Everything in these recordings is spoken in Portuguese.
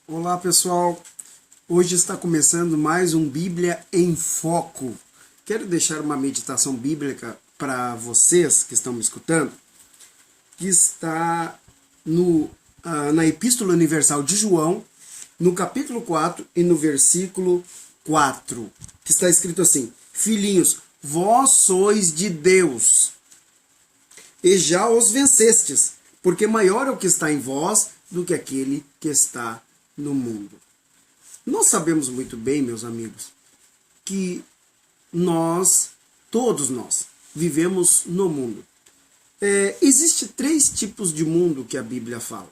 Olá pessoal, hoje está começando mais um Bíblia em Foco. Quero deixar uma meditação bíblica para vocês que estão me escutando, que está na Epístola Universal de João, no capítulo 4 e no versículo 4, que está escrito assim: Filhinhos, vós sois de Deus, e já os vencestes, porque maior é o que está em vós do que aquele que está no mundo. Nós sabemos muito bem, meus amigos, que todos nós, vivemos no mundo. Existe três tipos de mundo que a Bíblia fala.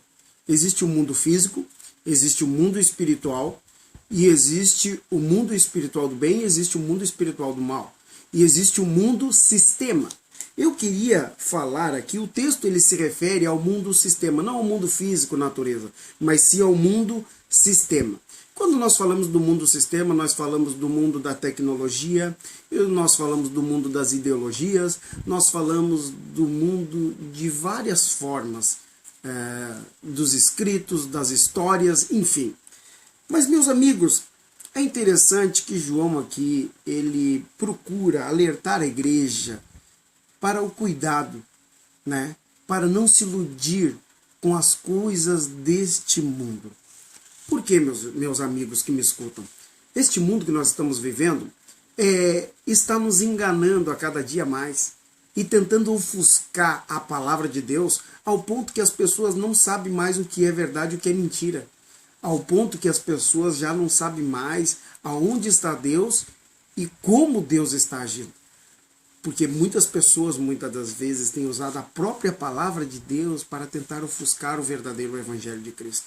Existe o mundo físico, existe o mundo espiritual, e existe o mundo espiritual do bem, e existe o mundo espiritual do mal. E existe o mundo sistema. Eu queria falar aqui, o texto ele se refere ao mundo sistema, não ao mundo físico, natureza, mas sim ao mundo sistema. Quando nós falamos do mundo sistema, nós falamos do mundo da tecnologia, nós falamos do mundo das ideologias, nós falamos do mundo de várias formas, dos escritos, das histórias, enfim. Mas, meus amigos, é interessante que João aqui, ele procura alertar a igreja para o cuidado, né? Para não se iludir com as coisas deste mundo. Por que, meus amigos que me escutam? Este mundo que nós estamos vivendo está nos enganando a cada dia mais e tentando ofuscar a palavra de Deus ao ponto que as pessoas não sabem mais o que é verdade e o que é mentira. Ao ponto que as pessoas já não sabem mais aonde está Deus e como Deus está agindo. Porque muitas pessoas, muitas das vezes, têm usado a própria palavra de Deus para tentar ofuscar o verdadeiro evangelho de Cristo.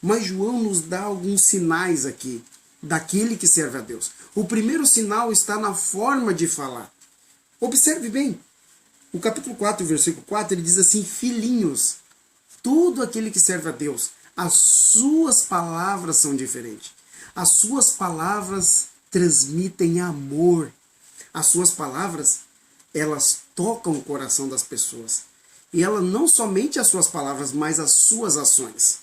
Mas João nos dá alguns sinais aqui daquele que serve a Deus. O primeiro sinal está na forma de falar. Observe bem, o capítulo 4, versículo 4, ele diz assim: Filhinhos, todo aquele que serve a Deus, as suas palavras são diferentes. As suas palavras transmitem amor. As suas palavras, elas tocam o coração das pessoas. E ela não somente as suas palavras, mas as suas ações.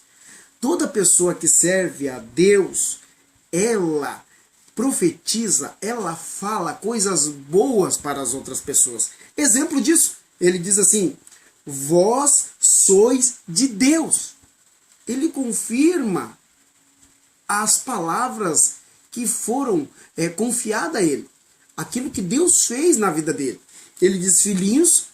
Toda pessoa que serve a Deus, ela profetiza, ela fala coisas boas para as outras pessoas. Exemplo disso, ele diz assim: vós sois de Deus. Ele confirma as palavras que foram confiadas a ele. Aquilo que Deus fez na vida dele. Ele diz: filhinhos,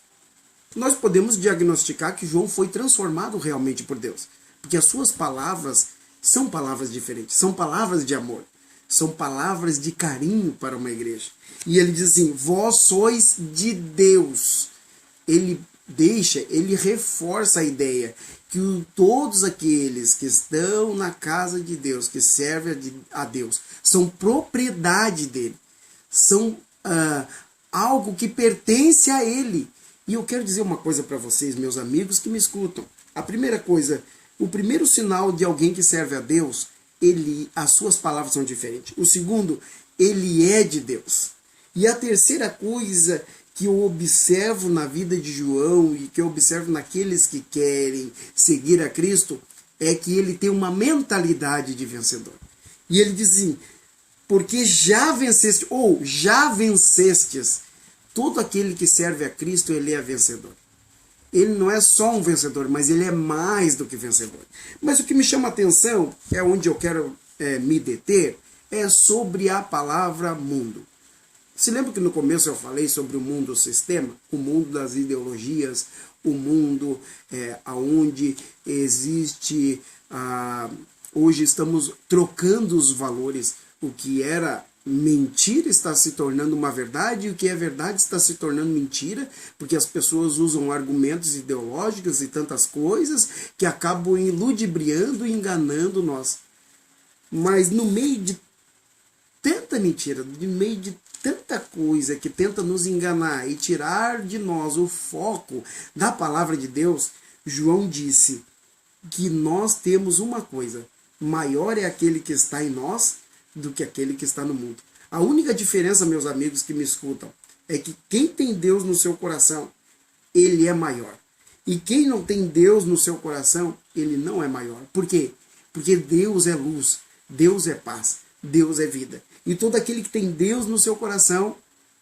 nós podemos diagnosticar que João foi transformado realmente por Deus. Porque as suas palavras são palavras diferentes, são palavras de amor, são palavras de carinho para uma igreja. E ele diz assim: vós sois de Deus. Ele reforça a ideia que todos aqueles que estão na casa de Deus, que servem a Deus, são propriedade dele. São algo que pertence a ele. E eu quero dizer uma coisa para vocês, meus amigos que me escutam. A primeira coisa, o primeiro sinal de alguém que serve a Deus, as suas palavras são diferentes. O segundo, ele é de Deus. E a terceira coisa que eu observo na vida de João e que eu observo naqueles que querem seguir a Cristo é que ele tem uma mentalidade de vencedor. E ele diz assim: porque já venceste, ou já vencestes. Todo aquele que serve a Cristo, ele é vencedor. Ele não é só um vencedor, mas ele é mais do que vencedor. Mas o que me chama a atenção, é onde eu quero me deter, é sobre a palavra mundo. Se lembra que no começo eu falei sobre o mundo sistema? O mundo das ideologias, o mundo onde existe... hoje estamos trocando os valores. O que era mentira está se tornando uma verdade, e o que é verdade está se tornando mentira, porque as pessoas usam argumentos ideológicos e tantas coisas que acabam ludibriando e enganando nós. Mas no meio de tanta mentira, no meio de tanta coisa que tenta nos enganar e tirar de nós o foco da palavra de Deus, João disse que nós temos uma coisa: maior é aquele que está em nós do que aquele que está no mundo. A única diferença, meus amigos que me escutam, é que quem tem Deus no seu coração, ele é maior. E quem não tem Deus no seu coração, ele não é maior. Por quê? Porque Deus é luz, Deus é paz, Deus é vida. E todo aquele que tem Deus no seu coração,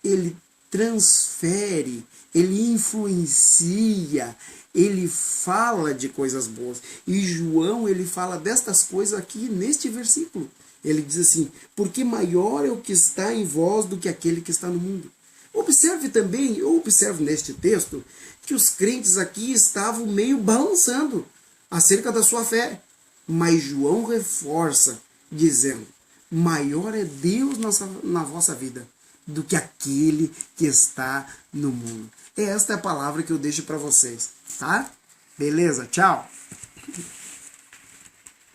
ele transfere, ele influencia, ele fala de coisas boas. E João, ele fala destas coisas aqui neste versículo. Ele diz assim, porque maior é o que está em vós do que aquele que está no mundo. Observe também, eu observo neste texto, que os crentes aqui estavam meio balançando acerca da sua fé. Mas João reforça, dizendo, maior é Deus na vossa vida do que aquele que está no mundo. Esta é a palavra que eu deixo para vocês, tá? Beleza? Tchau!